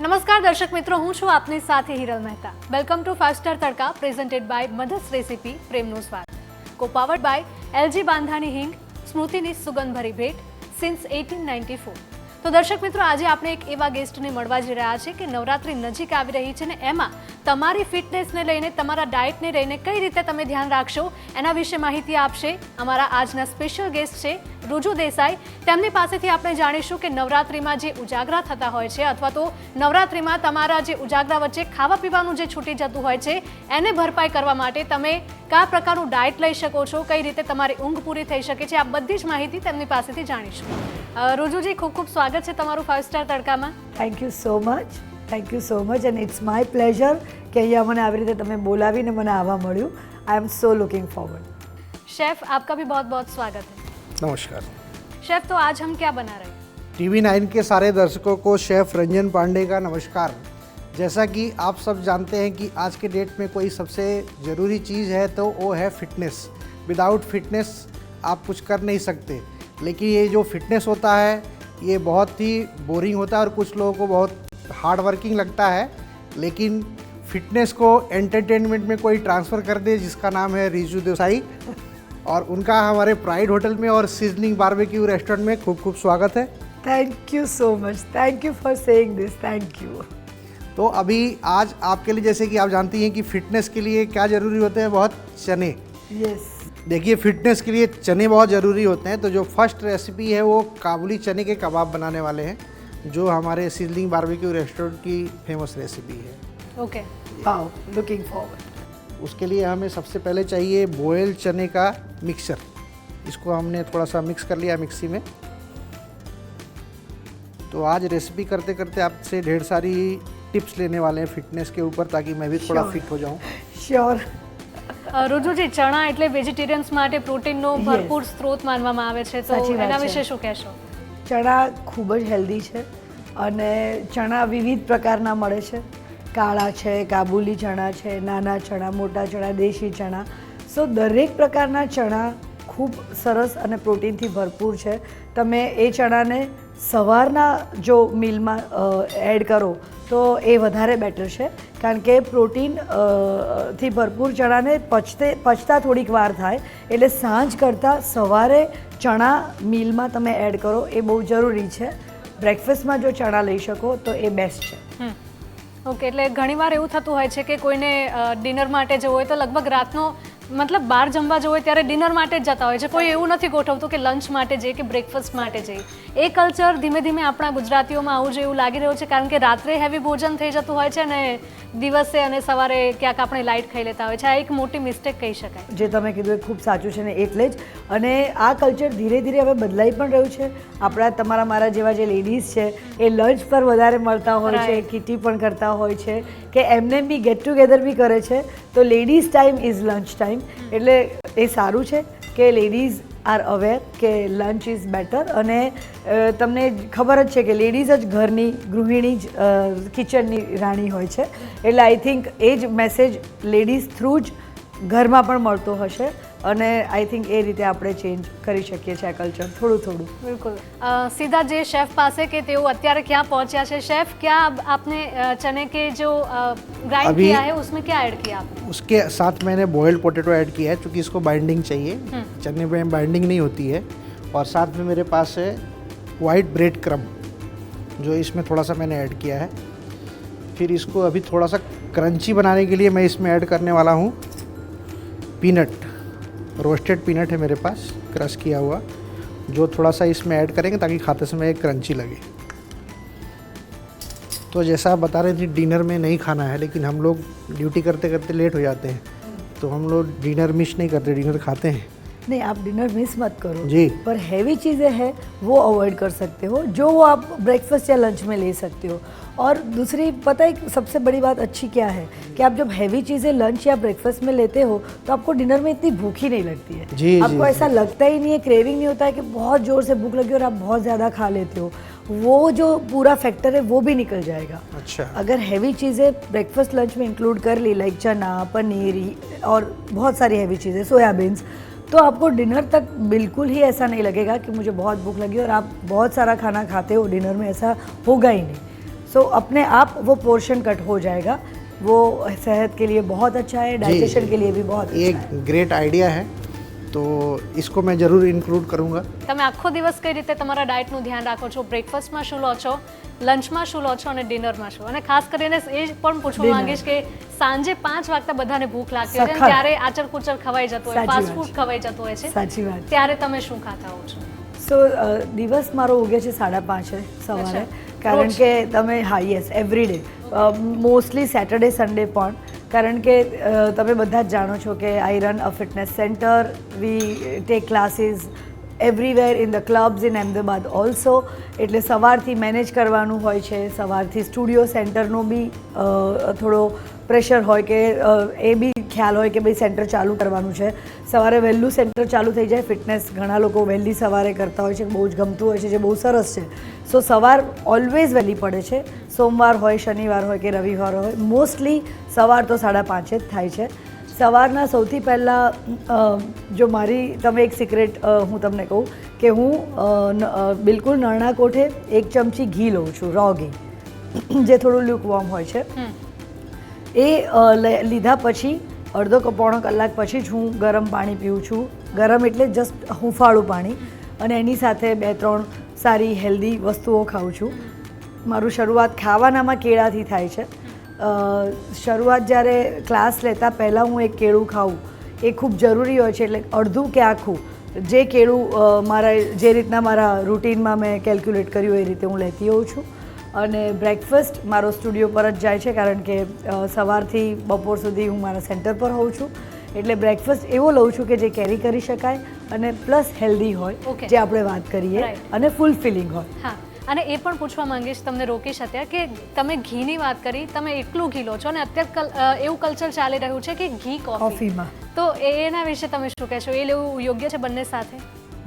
નમસ્કાર દર્શક મિત્રો, હું છું આપની સાથે Hiral Mehta. Welcome to 5 star Tadka presented by mothers recipe પ્રેમનું સ્વાદ. કો પાવર્ડ બાય એલજી બાંધાની હિંગ, સ્મૃતિની સુગંધભરી ભેટ સિન્સ 1894. તો દર્શક મિત્રો, આજે આપણે એક એવા ગેસ્ટને મળવા જઈ રહ્યા છે કે નવરાત્રી નજીક આવી રહી છે ને એમાં તમારી ફિટનેસને લઈને, તમારા ડાયટને લઈને કઈ રીતે તમે ધ્યાન રાખશો એના વિશે માહિતી આપશે અમારા આજના સ્પેશિયલ ગેસ્ટ છે રુજુ દેસાઈ. તેમની પાસેથી આપણે જાણીશું કે નવરાત્રીમાં જે ઉજાગરા થતા હોય છે અથવા તો નવરાત્રીમાં તમારા જે ઉજાગરા વચ્ચે ખાવા પીવાનું જે છૂટી જતું હોય છે એને ભરપાઈ કરવા માટે તમે કયા પ્રકારનું ડાયટ લઈ શકો છો, કઈ રીતે તમારી ઊંઘ પૂરી થઈ શકે છે, આ બધી જ માહિતી તેમની પાસેથી જાણીશું. રુજુજી, ખૂબ ખૂબ સ્વાગત છે તમારું 5 સ્ટાર તડકામાં. Thank you so much and it's my pleasure કે અહીંયા મને આવી રીતે તમે બોલાવીને મને આવવા મળ્યું. આઈ એમ સો લુકિંગ ફॉरवर्ड. शेफ, आपका भी बहुत बहुत स्वागत है. नमस्कार शेफ, तो आज हम क्या बना रहे हैं? टीवी 9 के सारे दर्शकों को शेफ रंजन पांडे का नमस्कार. जैसा कि आप सब जानते हैं कि आज के डेट में कोई सबसे ज़रूरी चीज़ है तो वो है फिटनेस. विदाउट फिटनेस आप कुछ कर नहीं सकते. लेकिन ये जो फिटनेस होता है ये बहुत ही बोरिंग होता है और कुछ लोगों को बहुत हार्ड वर्किंग लगता है. लेकिन फिटनेस को एंटरटेनमेंट में कोई ट्रांसफ़र कर दे जिसका नाम है रिजू देसाई, और उनका हमारे प्राइड होटल में और सीजनिंग बारबेक्यू रेस्टोरेंट में खूब खूब स्वागत है. Thank you so much. Thank you for saying this. Thank you. तो अभी आज आपके लिए, जैसे कि आप जानती हैं कि फिटनेस के लिए क्या ज़रूरी होते हैं, बहुत चने. यस. देखिए, फिटनेस के लिए चने बहुत ज़रूरी होते हैं. तो जो फर्स्ट रेसिपी है वो काबुली चने के कबाब बनाने वाले हैं, जो हमारे सीजनिंग बारबेक्यू रेस्टोरेंट की फेमस रेसिपी है. ओके. Wow, looking forward. उसके लिए हमें सबसे पहले चाहिए बॉयल चने का मिक्सर. इसको हमने थोड़ा सा मिक्स कर लिया मिक्सी में. तो आज रेसिपी करते करते आपसे ढेर सारी टिप्स लेने वाले हैं फिटनेस के ऊपर, ताकि मैं भी थोड़ा फिट हो जाऊं. શ્યોર. રુજુજી, ચણા એટલે વેજીટેરિયન્સ માટે પ્રોટીનનો ભરપૂર સ્ત્રોત માનવામાં આવે છે, તો સાચી વાત એના છે. વિશે શું કહેશો? ચણા ખૂબ જ હેલ્ધી છે અને ચણા વિવિધ પ્રકારના મળે છે. કાળા છે, કાબુલી ચણા છે, નાના ચણા, મોટા ચણા, દેશી ચણા. સો દરેક પ્રકારના ચણા ખૂબ સરસ અને પ્રોટીનથી ભરપૂર છે. તમે એ ચણાને સવારના જો મીલમાં એડ કરો તો એ વધારે બેટર છે, કારણ કે પ્રોટીન થી ભરપૂર ચણાને પચતા થોડીક વાર થાય, એટલે સાંજ કરતાં સવારે ચણા મીલમાં તમે એડ કરો એ બહુ જરૂરી છે. બ્રેકફાસ્ટમાં જો ચણા લઈ શકો તો એ બેસ્ટ છે. ઓકે, એટલે ઘણીવાર એવું થતું હોય છે કે કોઈને ડિનર માટે જવું હોય તો લગભગ રાતનો મતલબ બહાર જમવા જવું હોય ત્યારે ડિનર માટે જ જતા હોય છે. કોઈ એવું નથી ગોઠવતું કે લંચ માટે જઈએ કે બ્રેકફાસ્ટ માટે જઈએ. એ કલ્ચર ધીમે ધીમે આપણા ગુજરાતીઓમાં આવું જેવું લાગી રહ્યું છે, કારણ કે રાત્રે હેવી ભોજન થઈ જતું હોય છે અને દિવસે અને સવારે ક્યાંક આપણે લાઇટ ખાઈ લેતા હોય છે. આ એક મોટી મિસ્ટેક કહી શકાય. જે તમે કીધું એ ખૂબ સાચું છે ને એટલે જ. અને આ કલ્ચર ધીરે ધીરે હવે બદલાઈ પણ રહ્યું છે. આપણા તમારા મારા જેવા જે લેડીઝ છે એ લંચ પર વધારે મળતા હોય છે, કિટી પણ કરતા હોય છે, કે એમને બી ગેટ ટુગેધર બી કરે છે. તો ladies time is lunch time. એટલે એ સારું છે કે લેડીઝ આર અવેર કે લંચ ઇઝ બેટર. અને તમને ખબર જ છે કે લેડીઝ જ ઘરની ગૃહિણી જ કિચનની રાણી હોય છે. એટલે આઈ થિંક એ જ મેસેજ લેડીઝ થ્રુ જ ઘરમાં પણ મળતો હશે, અને આઈ થિંક એ રીતે આપણે ચેન્જ કરી શકીએ છીએ આ કલ્ચર થોડું થોડું. बिल्कुल. सीधा जे शेफ पास है कि तेओ અત્યારે ક્યાં પહોંચ્યા છે. शेफ, क्या आपने चने के जो ग्राइंड किया है उसमें क्या ऐड किया आपने? उसके साथ मैंने बॉयल्ड पोटैटो ऐड किया है, क्योंकि इसको बाइंडिंग चाहिए. चने में बाइंडिंग नहीं होती है. और साथ में मेरे पास है वाइट ब्रेड क्रम, जो इसमें थोड़ा सा मैंने ऐड किया है. फिर इसको अभी थोड़ा सा क्रंची बनाने के लिए मैं इसमें ऐड करने वाला हूँ पीनट. रोस्टेड पीनट है मेरे पास, क्रश किया हुआ, जो थोड़ा सा इसमें ऐड करेंगे ताकि खाते समय एक क्रंची लगे. तो जैसा आप बता रहे थे, डिनर में नहीं खाना है, लेकिन हम लोग ड्यूटी करते करते लेट हो जाते हैं, तो हम लोग डिनर मिस नहीं करते, डिनर खाते हैं. नहीं, आप डिनर मिस मत करो जी. पर हैवी चीज़ें हैं वो अवॉइड कर सकते हो, जो वो आप ब्रेकफास्ट या लंच में ले सकते हो. और दूसरी, पता है सबसे बड़ी बात अच्छी क्या है कि आप जब हैवी चीज़ें लंच या ब्रेकफास्ट में लेते हो तो आपको डिनर में इतनी भूख ही नहीं लगती है. जी, आपको जी, ऐसा लगता ही नहीं है, क्रेविंग नहीं होता है कि बहुत ज़ोर से भूख लगी और आप बहुत ज़्यादा खा लेते हो. वो जो पूरा फैक्टर है वो भी निकल जाएगा. अच्छा. अगर हैवी चीज़ें ब्रेकफास्ट लंच में इंक्लूड कर ली, लाइक चना, पनीर और बहुत सारी हैवी चीज़ें, सोयाबीन्स, तो आपको डिनर तक बिल्कुल ही ऐसा नहीं लगेगा कि मुझे बहुत भूख लगी और आप बहुत सारा खाना खाते हो डिनर में, ऐसा होगा ही नहीं. सो अपने आप वो पोर्शन कट हो जाएगा, वो सेहत के लिए बहुत अच्छा है, डाइजेशन के लिए भी बहुत ये अच्छा है। ग्रेट आइडिया है, तो इसको मैं ज़रूर इंक्लूड करूँगा। તમે આખો દિવસ કઈ રીતે તમારા ડાયટનું ધ્યાન રાખો છો? બ્રેકફાસ્ટમાં શું લો છો, લંચમાં શું લો છો અને ડિનરમાં શું? અને ખાસ કરીને એ પણ પૂછવા Dinner. માંગીશ કે સાંજે 5 વાગતા બધાને ભૂખ લાગતી હોય છે સખત. ત્યારે આચર કુચર ખવાઈ જતું હોય, સાચી ફાસ્ટ વાત ફૂડ છે. ખવાઈ જતું હોય છે, સાચી વાત. ત્યારે તમે શું ખાતા હો છો? સો દિવસ મારો ઉગે છે 5:30 સવારે, અચ્છા. કારણ રોજ? કે તમે હા yes every day, mostly Saturday Sunday પણ, કારણ કે તમે બધા જ જાણો છો કે I run a fitness centre, we take classes everywhere in the clubs in Ahmedabad also, એટલે સવારથી મેનેજ કરવાનું હોય છે, સવારથી સ્ટુડિયો સેન્ટરનો બી થોડો પ્રેશર હોય કે એ બી ખ્યાલ હોય કે ભાઈ સેન્ટર ચાલુ કરવાનું છે. સવારે વહેલું સેન્ટર ચાલુ થઈ જાય, ફિટનેસ ઘણા લોકો વહેલી સવારે કરતા હોય છે, બહુ જ ગમતું હોય છે, જે બહુ સરસ છે. સો સવાર ઓલવેઝ વહેલી પડે છે, સોમવાર હોય, શનિવાર હોય કે રવિવાર હોય, મોસ્ટલી સવાર તો 5:30 જ થાય છે. સવારના સૌથી પહેલાં જો મારી તમે એક સિક્રેટ હું તમને કહું કે હું બિલકુલ નરણા કોઠે 1 ચમચી ઘી લઉં છું, રો ઘી, જે થોડું લ્યુકવોર્મ હોય છે. એ લીધા પછી અડધો પોણો કલાક પછી જ હું ગરમ પાણી પીઉં છું. ગરમ એટલે જસ્ટ હુંફાળું પાણી, અને એની સાથે 2-3 સારી હેલ્ધી વસ્તુઓ ખાઉં છું. મારું શરૂઆત ખાવાનામાં કેળાથી થાય છે. શરૂઆત જ્યારે ક્લાસ લેતા પહેલાં હું એક કેળું ખાઉં, એ ખૂબ જરૂરી હોય છે, એટલે અડધું કે આખું જે કેળું મારા જે રીતના મારા રૂટીનમાં મેં કેલ્ક્યુલેટ કર્યું એ રીતે હું લેતી હોઉં છું. અને બ્રેકફાસ્ટ મારો સ્ટુડિયો પર જ જાય છે, કારણ કે સવારથી બપોર સુધી હું મારા સેન્ટર પર હોઉં છું, એટલે બ્રેકફાસ્ટ એવો લઉં છું કે જે કેરી કરી શકાય અને પ્લસ હેલ્ધી હોય, Okay. જે આપણે વાત કરીએ, Right. અને ફૂલફિલિંગ હોય. હા, અને એ પણ પૂછવા માંગીશ, તમને રોકીશ અત્યારે, કે તમે ઘીની વાત કરી, તમે એકલું ઘી લો છો અને અત્યારે એવું કલ્ચર ચાલી રહ્યું છે કે ઘી કોફી, કોફીમાં તો એના વિશે તમે શું કહેશો? એ લેવું યોગ્ય છે બંને સાથે?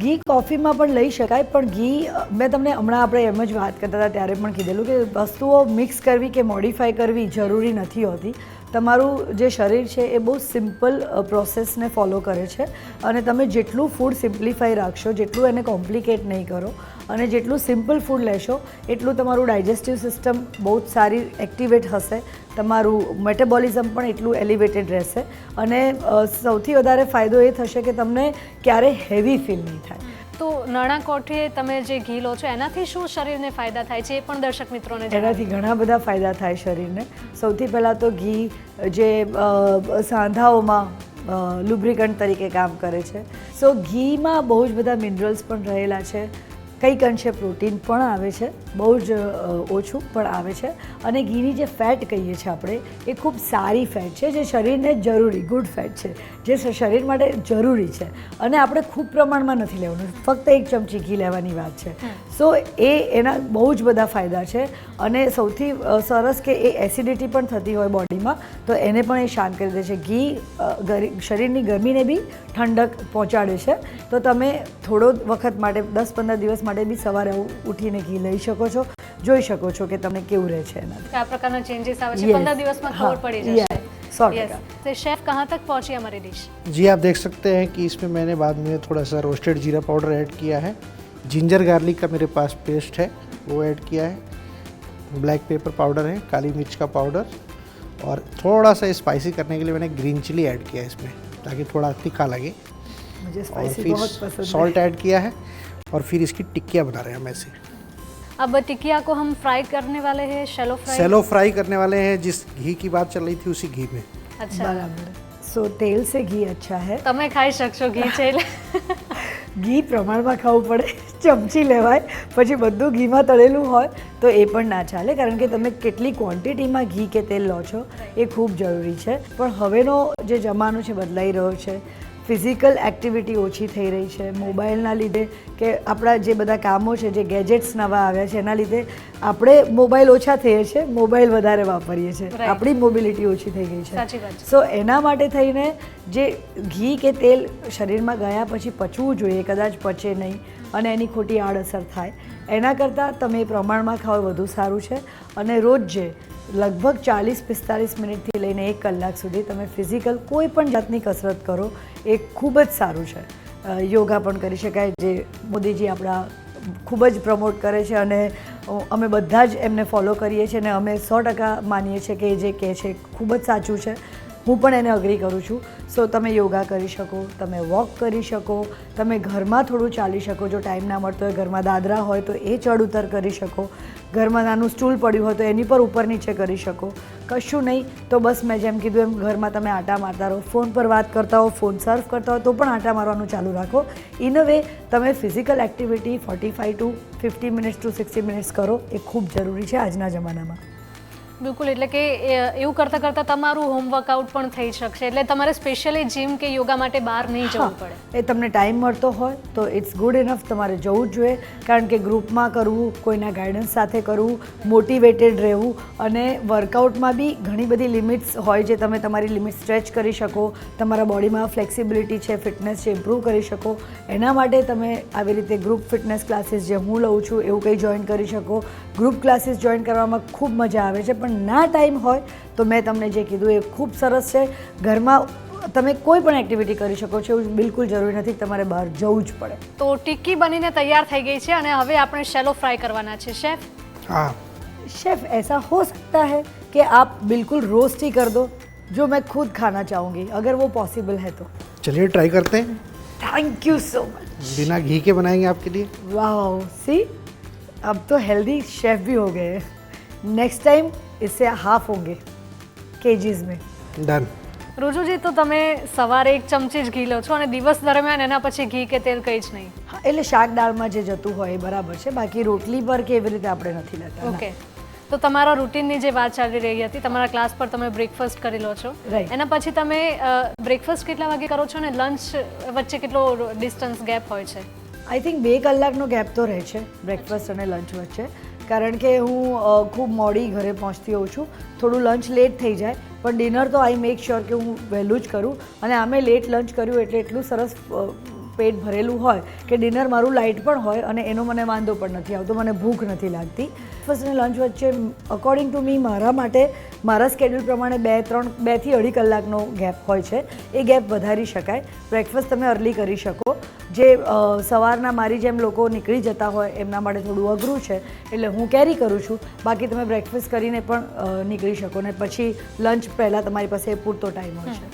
ઘી કોફીમાં પણ લઈ શકાય, પણ ઘી મેં તમને હમણાં આપણે એમ જ વાત કરતા હતા ત્યારે પણ કીધેલું કે વસ્તુઓ મિક્સ કરવી કે મોડિફાઈ કરવી જરૂરી નથી હોતી. તમારું જે શરીર છે એ બહુ સિમ્પલ પ્રોસેસને ફોલો કરે છે, અને તમે જેટલું ફૂડ સિમ્પ્લિફાઈ રાખશો, જેટલું એને કોમ્પ્લિકેટ નહીં કરો અને જેટલું સિમ્પલ ફૂડ લેશો, એટલું તમારું ડાયજેસ્ટિવ સિસ્ટમ બહુ જ સારી એક્ટિવેટ હશે, તમારું મેટાબોલિઝમ પણ એટલું એલિવેટેડ રહેશે, અને સૌથી વધારે ફાયદો એ થશે કે તમને ક્યારેય હેવી ફીલ નહીં થાય. તો નરણા કોઠે તમે જે ઘી લો છો એનાથી શું શરીરને ફાયદા થાય છે એ પણ દર્શક મિત્રોને જણાવો. એનાથી ઘણા બધા ફાયદા થાય શરીરને. સૌથી પહેલાં તો ઘી જે સાંધાઓમાં લુબ્રિકન્ટ તરીકે કામ કરે છે. સો ઘીમાં બહુ જ બધા મિનરલ્સ પણ રહેલા છે, કંઈક અંશે પ્રોટીન પણ આવે છે, બહુ જ ઓછું પણ આવે છે, અને ઘીની જે ફેટ કહીએ છીએ આપણે, એ ખૂબ સારી ફેટ છે, જે શરીરને જરૂરી ગુડ ફેટ છે, જે શરીર માટે જરૂરી છે, અને આપણે ખૂબ પ્રમાણમાં નથી લેવાનું, ફક્ત 1 ચમચી ઘી લેવાની વાત છે. સો એના બહુ જ બધા ફાયદા છે, અને સૌથી સરસ કે એ એસિડિટી પણ થતી હોય બોડીમાં, તો એને પણ એ શાંત કરી દે છે. ઘી શરીરની ગરમીને બી ઠંડક પહોંચાડે છે. તો તમે થોડો વખત માટે 10-15 દિવસ માટે બી સવારે ઉઠીને ઘી લઈ શકો છો, જોઈ શકો છો કે તમને કેવું રહે છે એનાથી. આ પ્રકારના ચેન્જીસ આવે છે, Yes. 15 દિવસમાં हाँ, ખબર પડી જશે. yeah, 100%. Yes. तो शेफ कहाँ तक पहुंची हमारी डिश? जी, आप देख सकते हैं कि इसमें मैंने बाद में थोड़ा सा रोस्टेड जीरा पाउडर ऐड किया है, जिंजर गार्लिक का मेरे पास पेस्ट है वो ऐड किया है, ब्लैक पेपर पाउडर है, काली मिर्च का पाउडर, और थोड़ा सा स्पाइसी करने के लिए मैंने ग्रीन चिली ऐड किया है इसमें, ताकि थोड़ा तीखा लगे. मुझे और स्पाइसी बहुत फिर पसंद है. सॉल्ट ऐड किया है, और फिर इसकी टिक्कियाँ बना रहे हैं हम ऐसे. अब टिकिया को हम फ्राई करने वाले हैं, शैलो फ्राई. सेलो फ्राई करने वाले हैं, जिस घी की बात चल रही थी उसी घी में. अच्छा, બરાબર. સો તેલ સે ઘી અચ્છા હે. તમે ખાઈ શકશો ઘી છે એટલે. ઘી પ્રમાણમાં ખાવું પડે, ચમચી લેવાય, પછી બધું ઘીમાં તળેલું હોય તો એ પણ ના ચાલે, કારણ કે તમે કેટલી ક્વોન્ટિટીમાં ઘી કે તેલ લો છો એ ખૂબ જરૂરી છે. પણ હવેનો જે જમાનો છે બદલાઈ રહ્યો છે, ફિઝિકલ એક્ટિવિટી ઓછી થઈ રહી છે, મોબાઈલના લીધે કે આપણા જે બધા કામો છે, જે ગેજેટ્સ નવા આવ્યા છે, એના લીધે આપણે મોબાઈલ ઓછા થઈએ છીએ, મોબાઈલ વધારે વાપરીએ છીએ, Right. આપણી મોબિલિટી ઓછી થઈ ગઈ છે. સાચી વાત છે. સો એના માટે થઈને જે ઘી કે તેલ શરીરમાં ગયા પછી પચવું જોઈએ, કદાચ પચે નહીં અને એની ખોટી આડઅસર થાય, એના કરતાં તમે એ પ્રમાણમાં ખાઓ વધુ સારું છે. અને રોજ જે લગભગ 40-45 મિનિટથી લઈને 1 કલાક સુધી તમે ફિઝિકલ કોઈ પણ જાતની કસરત કરો, એ ખૂબ જ સારું છે. યોગા પણ કરી શકાય, જે મોદીજી આપણા ખૂબ જ પ્રમોટ કરે છે, અને અમે બધા જ એમને ફોલો કરીએ છીએ અને અમે 100% માનીએ છીએ કે એ જે કહે છે ખૂબ જ સાચું છે. હું પણ એને અગ્રી કરું છું. સો તમે યોગા કરી શકો, તમે વોક કરી શકો, તમે ઘરમાં થોડું ચાલી શકો. જો ટાઈમ ના મળતો હોય, ઘરમાં દાદરા હોય તો એ ચડ ઉતર કરી શકો. ઘરમાં નાનું સ્ટૂલ પડ્યું હોય તો એની પર ઉપર નીચે કરી શકો. કશું નહીં તો બસ મેં જેમ કીધું એમ ઘરમાં તમે આટા મારતા રહો, ફોન પર વાત કરતા હો, ફોન સર્ફ કરતા હો તો પણ આટા મારવાનું ચાલુ રાખો. ઇન અ વે તમે physical activity 45 to 50 minutes to 60 minutes કરો એ ખૂબ જરૂરી છે આજના જમાનામાં. બિલકુલ, એટલે કે એવું કરતાં કરતાં તમારું હોમ વર્કઆઉટ પણ થઈ શકશે, એટલે તમારે સ્પેશિયલી જીમ કે યોગા માટે બહાર નહીં જવું પડે. એ તમને ટાઈમ મળતો હોય તો ઇટ્સ ગુડ ઇનફ, તમારે જવું જ જોઈએ. કારણ કે ગ્રુપમાં કરવું, કોઈના ગાઈડન્સ સાથે કરવું, મોટિવેટેડ રહેવું, અને વર્કઆઉટમાં બી ઘણી બધી લિમિટ્સ હોય જે તમે તમારી લિમિટ સ્ટ્રેચ કરી શકો. તમારા બોડીમાં ફ્લેક્સિબિલિટી છે, ફિટનેસ છે, ઇમ્પ્રૂવ કરી શકો. એના માટે તમે આવી રીતે ગ્રુપ ફિટનેસ ક્લાસીસ જે હું લઉં છું એવું કંઈ જોઈન કરી શકો. ગ્રુપ ક્લાસીસ જોઈન કરવામાં ખૂબ મજા આવે છે, પણ ના ટાઈમ હોય તો મેં તમને જે કીધું એ ખૂબ સરસ છે. ઘરમાં તમે કોઈ પણ એક્ટિવિટી કરી શકો છો, એવું બિલકુલ જરૂરી નથી કે તમારે બહાર જવું જ પડે. તો ટિક્કી બનીને તૈયાર થઈ ગઈ છે અને હવે આપણે શેલો ફ્રાય કરવાના છે. શેફ, हाँ, शेफ ऐसा हो सकता है कि आप बिल्कुल रोस्ट ही कर दो, जो मैं खुद खाना चाहूँगी अगर वो पॉसिबल है तो. चलिए ट्राई करते हैं. Thank you so much. बिना घी के बनाएंगे आपके लिए. वाह, सी अब तो हेल्दी शेफ भी हो गए हैं. नेक्स्ट टाइम इससे हाफ होंगे केजीज में. डन. રોજુજી, તો તમે સવારે 1 ચમચી જ ઘી લો છો અને દિવસ દરમિયાન એના પછી ઘી કે તેલ કંઈ જ નહીં? હા, એટલે શાક દાળમાં જે જતું હોય એ બરાબર છે, બાકી રોટલી પર કે એવી રીતે આપણે નથી લેતા. ઓકે, તો તમારા રૂટીનની જે વાત ચાલી રહી હતી, તમારા ક્લાસ પર તમે બ્રેકફાસ્ટ કરી લો છો, Right. એના પછી તમે બ્રેકફાસ્ટ કેટલા વાગે કરો છો અને લંચ વચ્ચે કેટલો ડિસ્ટન્સ ગેપ હોય છે? આઈ થિંક 2 કલાકનો ગેપ તો રહે છે બ્રેકફાસ્ટ અને લંચ વચ્ચે, કારણ કે હું ખૂબ મોડી ઘરે પહોંચતી હોઉં છું. થોડું લંચ લેટ થઈ જાય, પણ ડિનર તો આઈ મેક શ્યોર કે હું વહેલું જ કરું. અને આમે લેટ લંચ કર્યું એટલે એટલું સરસ પેટ ભરેલું હોય કે ડિનર મારું લાઇટ પણ હોય અને એનો મને વાંધો પણ નથી આવતો, મને ભૂખ નથી લાગતી. ફર્સ્ટ અને લંચ વચ્ચે અકોર્ડિંગ ટુ મી મારા માટે મારા સ્કેડ્યુલ પ્રમાણે 2 થી 2.5 કલાકનો ગેપ હોય છે. એ ગેપ વધારી શકાય. બ્રેકફાસ્ટ તમે અર્લી કરી શકો. જે સવારના મારી જેમ લોકો નીકળી જતા હોય એમના માટે થોડું અઘરું છે, એટલે હું કેરી કરું છું. બાકી તમે બ્રેકફાસ્ટ કરીને પણ નીકળી શકો ને પછી લંચ પહેલાં તમારી પાસે પૂરતો ટાઈમ હોય છે.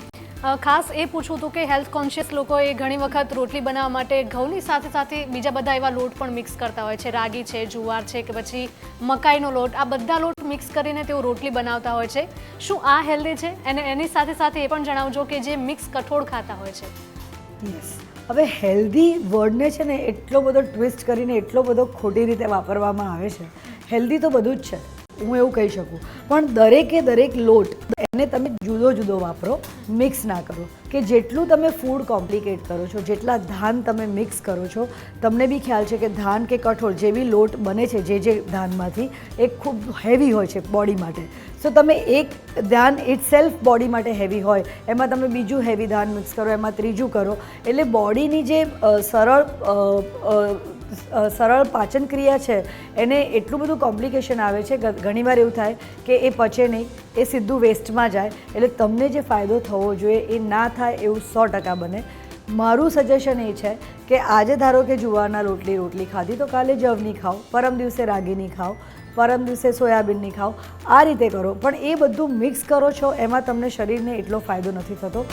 ખાસ એ પૂછવું હતું કે હેલ્થ કોન્શિયસ લોકોએ ઘણી વખત રોટલી બનાવવા માટે ઘઉંની સાથે સાથે બીજા બધા એવા લોટ પણ મિક્સ કરતા હોય છે. રાગી છે, જુવાર છે કે પછી મકાઈનો લોટ, આ બધા લોટ મિક્સ કરીને તેઓ રોટલી બનાવતા હોય છે. શું આ હેલ્ધી છે? અને એની સાથે સાથે એ પણ જણાવજો કે જે મિક્સ કઠોળ ખાતા હોય છે. યસ, હવે હેલ્ધી વર્ડને છે ને એટલો બધો ટ્વિસ્ટ કરીને એટલો બધો ખોટી રીતે વાપરવામાં આવે છે. હેલ્ધી તો બધું જ છે, હું એવું કહી શકું, પણ દરેક લોટ એને તમે જુદો જુદો વાપરો, મિક્સ ના કરો. કે જેટલું તમે ફૂડ કોમ્પ્લિકેટ કરો છો, જેટલા ધાન તમે મિક્સ કરો છો, તમને બી ખ્યાલ છે કે ધાન કે કઠોળ જે બી લોટ બને છે જે ધાનમાંથી, એ ખૂબ હેવી હોય છે બોડી માટે. સો તમે એક ધાન ઇટ સેલ્ફ બોડી માટે હેવી હોય, એમાં તમે બીજું હેવી ધાન મિક્સ કરો, એમાં ત્રીજું કરો, એટલે બોડીની જે સરળ પાચન ક્રિયા છે એને એટલું બધું કોમ્પ્લિકેશન આવે છે. ઘણીવાર એવું થાય કે એ પચે નહીં, એ સીધું વેસ્ટમાં જાય. એટલે તમને જે ફાયદો થવો જોઈએ એ ના થાય એવું 100% બને. મારું સજેશન એ છે કે આજે ધારો કે જુવારના રોટલી ખાધી તો કાલે જવની ખાઓ, પરમ દિવસે રાગીની ખાઓ, પરમ દિવસે સોયાબીનની ખાઓ. આ રીતે કરો, પણ એ બધું મિક્સ કરો છો એમાં તમને શરીરને એટલો ફાયદો નથી થતો.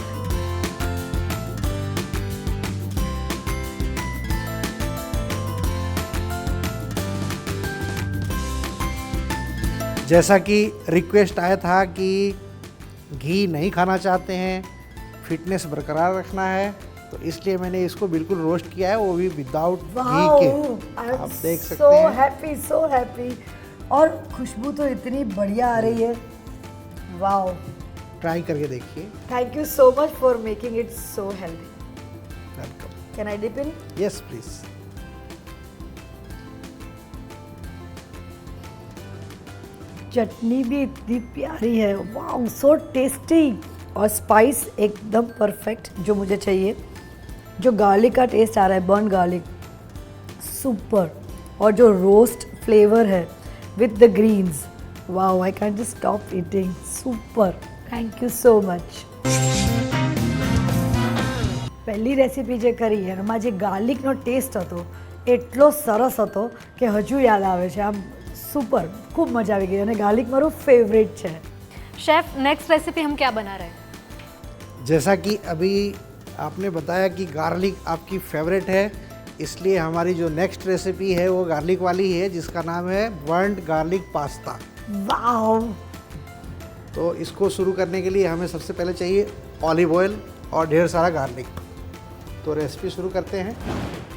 जैसा कि रिक्वेस्ट आया था कि घी नहीं खाना चाहते हैं, फिटनेस बरकरार रखना है, तो इसलिए मैंने इसको बिल्कुल रोस्ट किया है, वो भी विदाउट घी के. आप देख सकते हैं. So happy. और खुशबू तो इतनी बढ़िया आ रही है. वाओ, ट्राई करके देखिए. Thank you so much for making it so healthy. Welcome. Can I dip in? Yes please. Chutney भी इतनी प्यारी है. Wow, so tasty. और स्पाइस एकदम परफेक्ट जो मुझे चाहिए. जो गार्लिक का टेस्ट आ रहा है, बर्न गार्लिक, सुपर. और जो रोस्ट फ्लेवर है with the greens, wow, I can just stop eating. Super, thank you so much. પહેલી રેસીપી જે કરી એમાં જે ગાર્લિકનો ટેસ્ટ હતો એટલો સરસ હતો કે હજુ યાદ આવે છે. આમ સુપર, ખૂબ મજા આવી ગઈ અને ગાર્લિક મારું ફેવરેટ છે. शेफ नेक्स्ट रेसिपी हम क्या बना रहे हैं? जैसा कि अभी आपने बताया कि गार्लिक आपकी फेवरेट है, इसलिए हमारी जो नेक्स्ट रेसिपी है वो गार्लिक वाली है, जिसका नाम है बर्न्ड गार्लिक पास्ता. વાવ. तो इसको शुरू करने के लिए हमें सबसे पहले चाहिए ऑलिव ऑयल और ढेर सारा गार्लिक. तो रेसिपी शुरू करते हैं.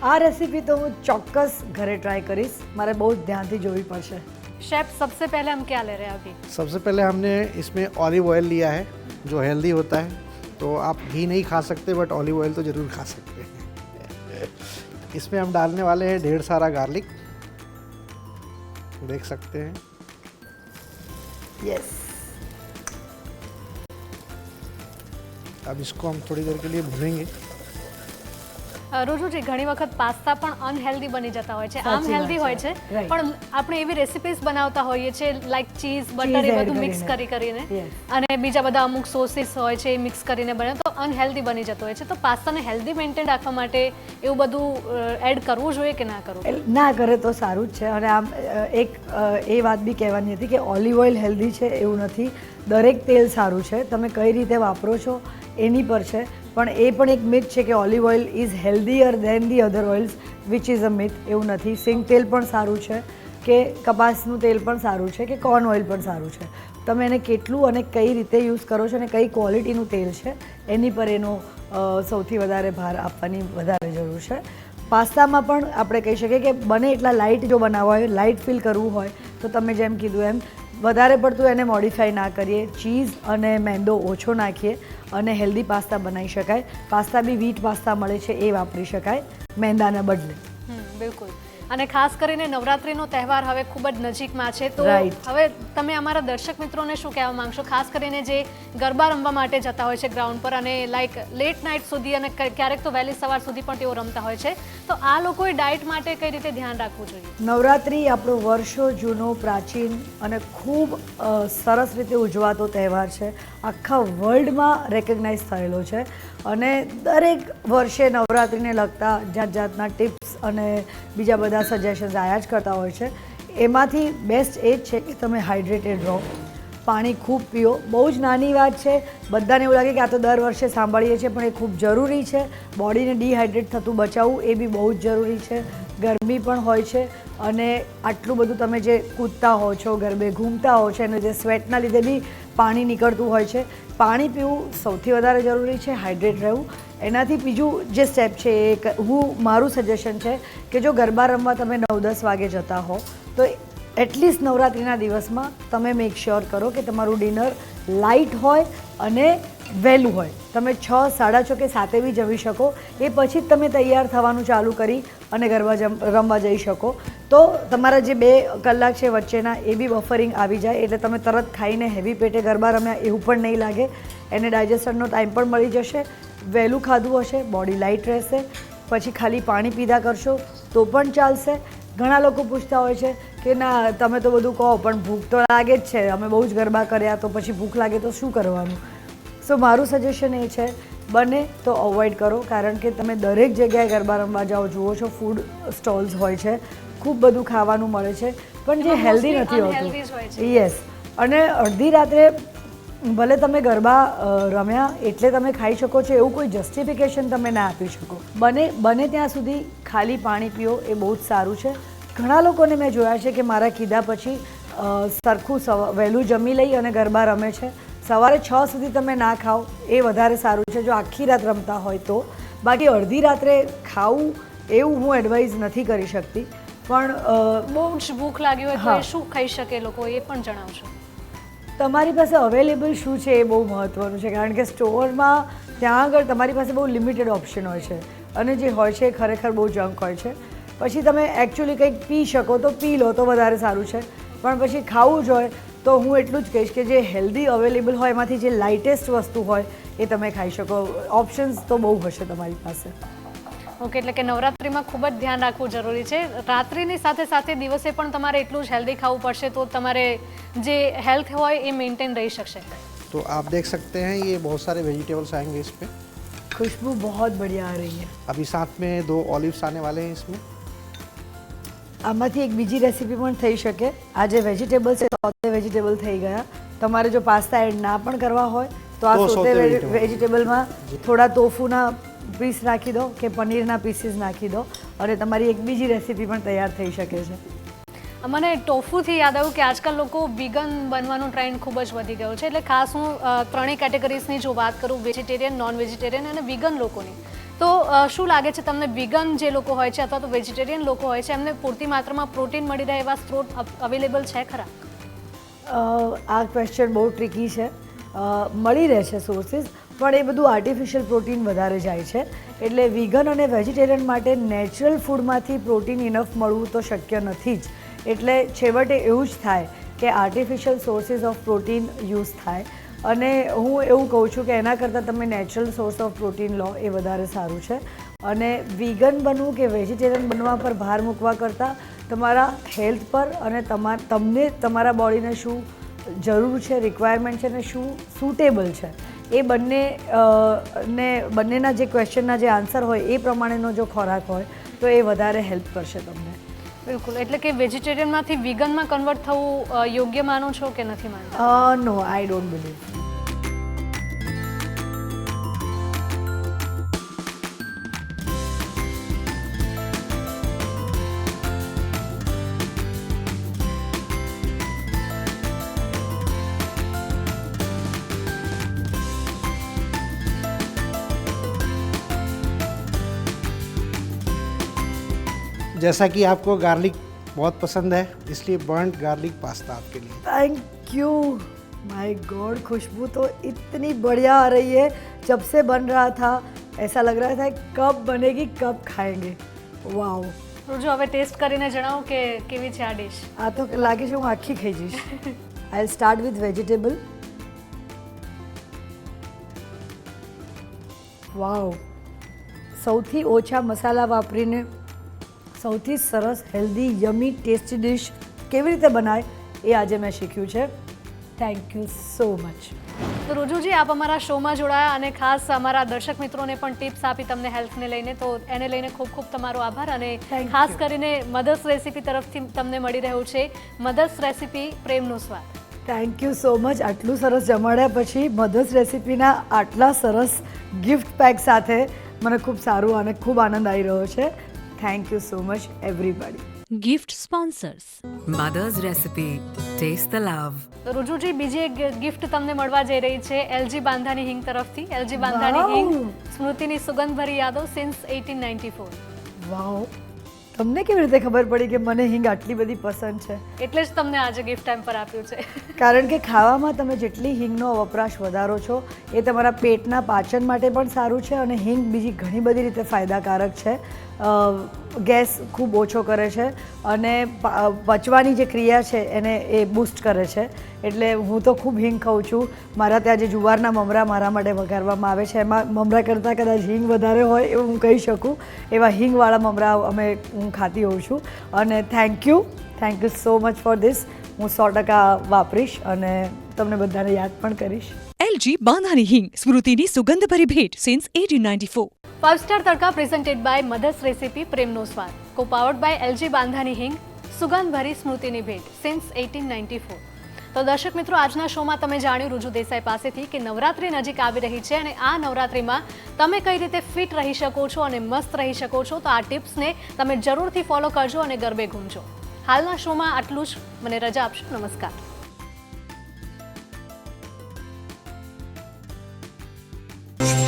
આ રેસીપી તો હું ચોક્કસ ઘરે ટ્રાય કરીશ. મારે બહુ જ ધ્યાનથી જોવી પડશે. शेफ सबसे पहले हम क्या ले रहे हैं अभी? सबसे पहले हमने इसमें ऑलिव ऑयल लिया है, जो हेल्दी होता है. तो आप घी नहीं खा सकते, बट ऑलिव ऑयल तो ज़रूर खा सकते हैं. इसमें हम डालने वाले हैं ढेर सारा गार्लिक, देख सकते हैं. યસ. अब इसको हम थोड़ी देर के लिए भूनेंगे. રોજુજી ઘણી વખત પાસ્તા પણ અનહેલ્ધી બની જતા હોય છે, આમ સાચી હેલ્ધી વાત હોય છે. છે, Right. પણ આપણે એવી રેસિપીઝ બનાવતા હોઈએ છીએ લાઈક ચીઝ બટર એ add બધું મિક્સ કરીને. કરીને Yes. અને બીજા બધા અમુક સોસીસ હોય છે એ મિક્સ કરીને બને તો અનહેલ્ધી બની જતો હોય છે. તો પાસ્તાને હેલ્ધી મેન્ટેન રાખવા માટે એવું બધું એડ કરવું જોઈએ કે ના કરવું? ના કરે તો સારું જ છે. અને આમ એક એ વાત બી કહેવાની હતી કે ઓલિવ ઓઇલ હેલ્ધી છે એવું નથી. દરેક તેલ સારું છે, તમે કઈ રીતે વાપરો છો એની પર છે. પણ એ પણ એક મિથ છે કે olive oil is healthier than the other oils, which is a myth. એવું નથી. સિંગ તેલ પણ સારું છે, કે કપાસનું તેલ પણ સારું છે, કે કોર્ન ઓઇલ પણ સારું છે. તમે એને કેટલું અને કઈ રીતે યુઝ કરો છો અને કઈ ક્વોલિટીનું તેલ છે એની પર એનો સૌથી વધારે ભાર આપવાની વધારે જરૂર છે. પાસ્તામાં પણ આપણે કહી શકીએ કે બને એટલા લાઇટ જો બનાવવા હોય, લાઇટ ફીલ કરવું હોય તો તમે જેમ કીધું એમ વધારે પડતું એને મોડિફાઈ ના કરીએ, ચીઝ અને મેંદો ઓછો નાખીએ અને હેલ્ધી પાસ્તા બનાવી શકાય. પાસ્તા બી વીટ પાસ્તા મળે છે, એ વાપરી શકાય મેંદાના બદલે. બિલકુલ. અને ખાસ કરીને નવરાત્રીનો તહેવાર હવે ખૂબ જ નજીકમાં છે, તો Right. હવે તમે અમારા દર્શક મિત્રોને શું કહેવા માંગશો, ખાસ કરીને જે ગરબા રમવા માટે જતા હોય છે ગ્રાઉન્ડ પર અને લાઈક લેટ નાઇટ સુધી અને ક્યારેક તો વહેલી સવાર સુધી પણ તેઓ રમતા હોય છે, તો આ લોકોએ ડાયટ માટે કઈ રીતે ધ્યાન રાખવું જોઈએ? નવરાત્રિ આપણો વર્ષો જૂનો, પ્રાચીન અને ખૂબ સરસ રીતે ઉજવાતો તહેવાર છે. આખા વર્લ્ડમાં રેકગ્નાઇઝ થયેલો છે અને દરેક વર્ષે નવરાત્રિને લગતા જાત જાતના ટિપ્સ અને બીજા બધા સજેશન્સ આયા જ કરતા હોય છે. એમાંથી બેસ્ટ એ જ છે કે તમે હાઇડ્રેટેડ રહો, પાણી ખૂબ પીઓ. બહુ જ નાની વાત છે, બધાને એવું લાગે કે આ તો દર વર્ષે સાંભળીએ છીએ, પણ એ ખૂબ જરૂરી છે. બોડીને ડિહાઇડ્રેટ થતું બચાવવું એ બી બહુ જ જરૂરી છે. ગરમી પણ હોય છે અને આટલું બધું તમે જે કૂદતા હો છો, ગરબે ઘૂમતા હો છો, અને જે સ્વેટના લીધે બી પાણી નીકળતું હોય છે. પાણી પીવું સૌથી વધારે જરૂરી છે, હાઇડ્રેટ રહેવું. એનાથી બીજું જે સ્ટેપ છે એ મારું સજેશન છે કે જો ગરબા રમવા તમે 9-10 વાગે જતા હો તો એટલીસ્ટ નવરાત્રિના દિવસમાં તમે મેક શ્યોર કરો કે તમારું ડિનર લાઇટ હોય અને વહેલું હોય. તમે 6, 6:30 કે 7 બી જમી શકો. એ પછી જ તમે તૈયાર થવાનું ચાલુ કરી અને ગરબા રમવા જઈ શકો. તો તમારા જે 2 કલાક છે વચ્ચેના એ બી બફરિંગ આવી જાય, એટલે તમે તરત ખાઈને હેવી પેટે ગરબા રમ્યા એવું પણ નહીં લાગે. એને ડાયજેશનનો ટાઈમ પણ મળી જશે. વહેલું ખાધું હશે, બોડી લાઇટ રહેશે. પછી ખાલી પાણી પીધા કરશો તો પણ ચાલશે. ઘણા લોકો પૂછતા હોય છે કે ના તમે તો બધું કહો પણ ભૂખ તો લાગે જ છે, અમે બહુ જ ગરબા કર્યા તો પછી ભૂખ લાગે તો શું કરવાનું? સો મારું સજેશન એ છે બને તો અવોઇડ કરો, કારણ કે તમે દરેક જગ્યાએ ગરબા રમવા જાઓ, જુઓ છો ફૂડ સ્ટોલ્સ હોય છે, ખૂબ બધું ખાવાનું મળે છે પણ જે એમાં હેલ્ધી mostly નથી unhealthy જ હોય હોતું. છે. યસ. અને અડધી રાત્રે ભલે તમે ગરબા રમ્યા એટલે તમે ખાઈ શકો છો એવું કોઈ જસ્ટિફિકેશન તમે ના આપી શકો. બને ત્યાં સુધી ખાલી પાણી પીઓ, એ બહુ જ સારું છે. ઘણા લોકોને મેં જોયા છે કે મારા કીધા પછી સરખું વહેલું જમી લઈ અને ગરબા રમે છે. સવારે 6 સુધી તમે ના ખાઓ એ વધારે સારું છે જો આખી રાત રમતા હોય તો. બાકી અડધી રાત્રે ખાવું એવું હું એડવાઇઝ નથી કરી શકતી. પણ બહુ જ ભૂખ લાગી હોય તો હા. એ શું ખાઈ શકે લોકો એ પણ જણાવશો. તમારી પાસે અવેલેબલ શું છે એ બહુ મહત્ત્વનું છે, કારણ કે સ્ટોરમાં ત્યાં આગળ તમારી પાસે બહુ લિમિટેડ ઓપ્શન હોય છે અને જે હોય છે એ ખરેખર બહુ જંક હોય છે. પછી તમે એકચ્યુઅલી કંઈક પી શકો તો પી લો તો વધારે સારું છે, પણ પછી ખાવું જ હોય તો હું એટલું જ કહીશ કે જે હેલ્ધી અવેલેબલ હોય એમાંથી જે લાઇટેસ્ટ વસ્તુ હોય એ તમે ખાઈ શકો. ઓપ્શન્સ તો બહુ હશે તમારી પાસે. ઓકે, એટલે કે નવરાત્રિમાં ખૂબ જ ધ્યાન રાખવું જરૂરી છે. રાત્રિની સાથે સાથે દિવસે પણ તમારે એટલું જ હેલ્ધી ખાવું પડશે તો તમારે જે હેલ્થ હોય એ મેન્ટેન રહી શકશે. तो आप देख सकते हैं ये बहुत सारे वेजिटेबल्स आएंगे इसमें. खुशबू बहुत बढ़िया आ रही है. अभी साथ में 2 ऑलिव्स आने वाले हैं इसमें. આમાંથી એક બીજી રેસીપી પણ થઈ શકે. આ જે વેજીટેબલ છે સોતે વેજીટેબલ થઈ ગયા. તમારે જો પાસ્તા એડ ના પણ કરવા હોય તો આ તો સોતે sauté વેજીટેબલમાં થોડા ટોફુના પીસ નાખી દો કે પનીરના પીસીસ નાખી દો અને તમારી એક બીજી રેસીપી પણ તૈયાર થઈ શકે છે. મને ટોફુથી યાદ આવ્યું કે આજકાલ લોકો વિગન બનવાનો ટ્રેન્ડ ખૂબ જ વધી ગયો છે. એટલે ખાસ હું ત્રણેય કેટેગરીઝની જો વાત કરું, વેજીટેરિયન, નોન વેજીટેરિયન અને વિગન લોકોની, તો શું લાગે છે તમને વિગન જે લોકો હોય છે અથવા તો વેજીટેરિયન લોકો હોય છે એમને પૂરતી માત્રામાં પ્રોટીન મળી રહે એવા સ્ત્રોત અવેલેબલ છે ખરા? આ ક્વેશ્ચન બહુ ટ્રિકી છે. મળી રહે છે સોર્સિસ, પણ એ બધું આર્ટિફિશિયલ પ્રોટીન વધારે જાય છે. એટલે વિગન અને વેજીટેરિયન માટે નેચરલ ફૂડમાંથી પ્રોટીન ઇનફ મળવું તો શક્ય નથી જ. એટલે છેવટે એવું જ થાય કે artificial sources of protein use થાય. અને હું એવું કહું છું કે એના કરતાં તમે નેચરલ સોર્સ ઓફ પ્રોટીન લો એ વધારે સારું છે. અને વિગન બનવું કે વેજીટેરિયન બનવા પર ભાર મૂકવા કરતાં તમારા હેલ્થ પર અને તમને તમારા બોડીને શું જરૂર છે, રિક્વાયરમેન્ટ છે અને શું સુટેબલ છે એ બંનેના જે ક્વેશ્ચનના જે આન્સર હોય એ પ્રમાણેનો જો ખોરાક હોય તો એ વધારે હેલ્પ કરશે તમને. બિલકુલ. એટલે કે વેજીટેરિયનમાંથી વિગનમાં કન્વર્ટ થવું યોગ્ય માનો છો કે નથી માનતા? નો, આઈ ડોન્ટ બિલીવ. जैसा कि आपको गार्लिक बहुत पसंद है, इसलिए बर्न्ड गार्लिक पास्ता आपके लिए. Thank you. माय गॉड, खुशबू तो इतनी बढ़िया आ रही है. जब से बन रहा था ऐसा लग रहा था कब बनेगी, कब खाएंगे. वाव. જો હવે ટેસ્ટ કરીને જણાવો કે કેવી છે આ ડિશ. આ તો લાગે છે હું આખી ખાઈ જઈશ. I start with vegetable. Wow. સૌથી ઓછા મસાલા વાપરીને સૌથી સરસ હેલ્ધી યમી ટેસ્ટી ડિશ કેવી રીતે બનાય એ આજે મેં શીખ્યું છે. Thank you so much. તો રુજુજી, આપ અમારા શોમાં જોડાયા અને ખાસ અમારા દર્શક મિત્રોને પણ ટિપ્સ આપી તમને હેલ્થને લઈને, તો એને લઈને ખૂબ ખૂબ તમારો આભાર. અને ખાસ કરીને મધર્સ રેસીપી તરફથી તમને મળી રહ્યું છે મધર્સ રેસીપી પ્રેમનો સ્વાદ. Thank you so much. આટલું સરસ જમાડ્યા પછી મધર્સ રેસીપીના આટલા સરસ ગિફ્ટ પેક સાથે મને ખૂબ સારું અને ખૂબ આનંદ આવી રહ્યો છે. Thank you so much, everybody. Gift sponsors. Mother's Recipe. Taste the love. તો રુજુજી, બીજી એક ગિફ્ટ તમને મળવા જઈ રહી છે એલજી બાંધાની હિંગ તરફથી. એલજી બાંધાની હિંગ, સ્મૃતિની સુગંધભરી યાદો સિન્સ 1894. વાવ. તમને કેવી રીતે ખબર પડી કે મને હિંગ આટલી બધી પસંદ છે? એટલે જ તમને આજે ગિફ્ટ ટાઈમ પર આપ્યું છે. કારણ કે ખાવામાં તમે જેટલી હિંગનો વપરાશ વધારો છો એ તમારા પેટના પાચન માટે પણ સારું છે અને હિંગ બીજી ઘણી બધી રીતે ફાયદાકારક છે. ગેસ ખૂબ ઓછો કરે છે અને પચવાની જે ક્રિયા છે એને એ બૂસ્ટ કરે છે. એટલે હું તો ખૂબ હિંગ ખાઉં છું. મારા ત્યાં જે જુવારના મમરા મારા માટે વઘારવામાં આવે છે એમાં મમરા કરતાં કદાચ હિંગ વધારે હોય એવું હું કહી શકું. એવા હિંગવાળા મમરા હું ખાતી હોઉં છું. અને thank you so much for this. હું 100% વાપરીશ અને તમને બધાને યાદ પણ કરીશ. LG બાંધાની હિંગ, સ્મૃતિની સુગંધભરી ભેટ since 1894. 5 star Tadka presented by mothers recipe પ્રેમનો સ્વાદ, કો પાવર્ડ બાય એલજી બાંધાની હિંગ, સુગંધભરી સ્મૃતિની ભેટ સિન્સ 1894. તો દર્શક મિત્રો, આજના શોમાં તમે જાણ્યું રુજુ દેસાઈ પાસેથી કે નવરાત્રી નજીક આવી રહી છે અને આ નવરાત્રીમાં તમે કઈ રીતે ફિટ રહી શકો છો અને મસ્ત રહી શકો છો. તો આ ટિપ્સને તમે જરૂરથી ફોલો કરજો અને ગરબે ઘૂમજો. હાલના શોમાં આટલું જ. મને રજા આપશો. નમસ્કાર.